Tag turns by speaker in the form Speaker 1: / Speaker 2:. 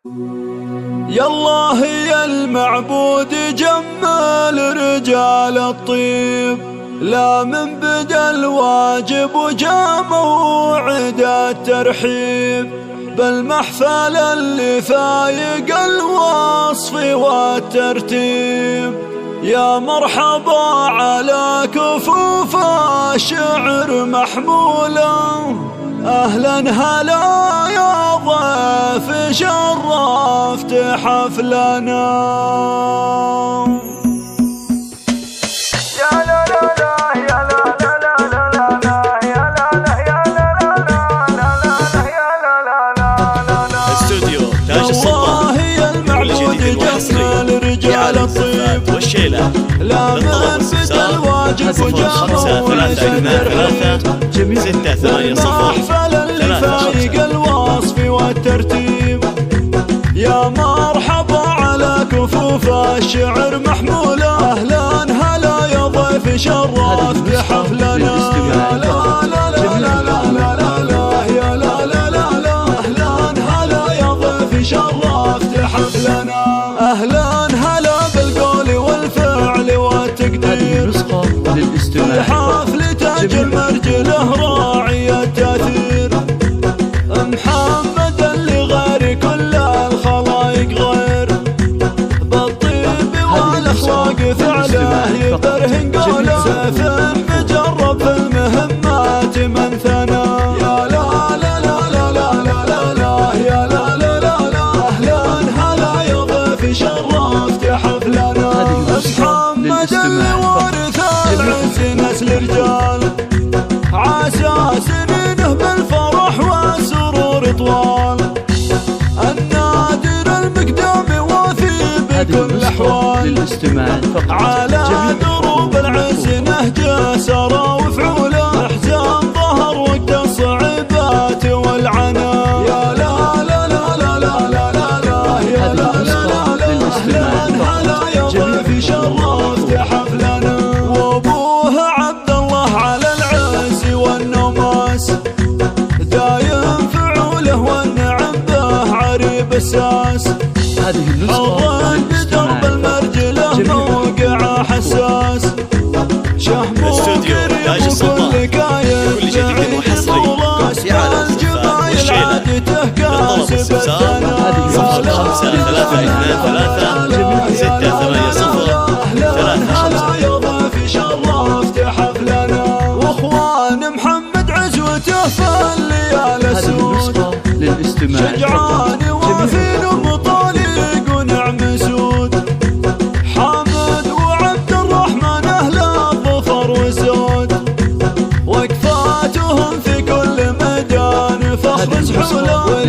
Speaker 1: يالله يا المعبود جمل رجال الطيب، لا من بدا الواجب وجا موعد الترحيب، بالمحفل اللي فايق الوصف والترتيب. يا مرحبا على كفوف الشعر محمولا، أهلا هلا يا ضيف شرفت حفلنا. يا لا لا لا يا لا لا لا لا لا يا لا لا يا لا لا لا لا يا لا لا لا لا.
Speaker 2: استوديو تاج السلطان،
Speaker 1: هي المعبود جمال رجال الطيب
Speaker 2: والشيلة
Speaker 1: للطلب
Speaker 2: الواجب 05 3 8 3 6 8 0
Speaker 1: فايق الوصف والترتيب. يا مرحبا على كفوف الشعر محمولة، أهلا هلا يا ضيف شرفت حفلنا. يا لا لا لا لا لا لا لا يا لا لا لا لا، أهلا هلا يا ضيف شرفت حفلنا. أهلا هلا بالقول والفعل والتقدير، الحفل تاج المرجله راعي التأثير. محمد اللي غير كل الخلايق غير، بالطيب والاخلاق فعله يبرهن قوله، سيف مجرب في المهمات من ثنى. يا لا لا لا لا لا لا لا يا لا لا لا لا، اهلا هلا يا ضيف شرفت حفلنا. محمد اللي ورث العز نسل رجال، عسى سنينه بالفرح والسرور طوال، النادر المقدام وافي بكل الأحوال، على دروب العز نهجه سرى وفعوله، احزان ظهر وقت الصعيبات والعنا. يا لا لا لا لا لا لا لا يا لا لا لا لا، أهلا هلا يا ضيف شرفت حفلنا. وابوه عبد الله على العز والنماس، دايم فعوله والنعم به عريب الساس. حضن بدرب المرجله موقع حساس، شهم وقريب وكل كايد
Speaker 2: كل جديد وحصري في عالم والشيلة للطلب والاستفسار 05 3 2 3 6 8 0 3 5.
Speaker 1: شرفت حفلنا. واخوان محمد عزوته في الليالي السود، شجعان وافين ومطالق ونعم سود، حامد وعبد الرحمن اهل الظفر وسود، وقفاتهم في كل ميدان فخر سحوله.